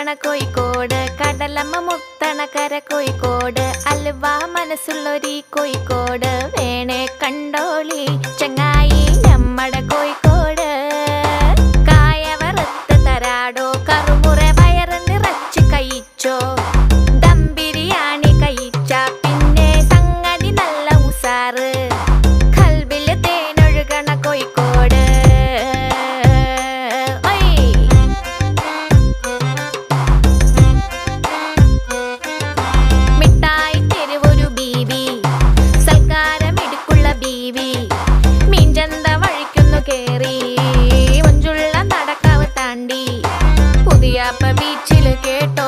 മുത്തണ കോഴിക്കോട്, കടലമ്മ മുത്തണ കര കോഴിക്കോട്, അലുവ മനസ്സുള്ളൊരീ കോഴിക്കോട്, വേണേ കണ്ടോളി ചങ്ങായി നമ്മടെ കോഴിക്കോട്. കായ വറുത്ത് തരാടോ, കറുമുറ വയറ് നിറച്ച് കഴിച്ചോ, ദം ബിരിയാണി കഴിച്ച പിന്നെ സംഗതി നല്ല ഉസാറ്, കൽബില് തേനൊഴുകണ കോഴിക്കോട്. മിഠായി തെരുവൊരു ബീവി, സൽക്കാരമിടുക്കുള്ള ബീവി, മീൻചന്ത വഴിക്കുന്നു കേറി, മഞ്ചുള്ള നടക്കാവ് താണ്ടി, പുതിയാപ്പ ബീച്ചില് കേട്ടോ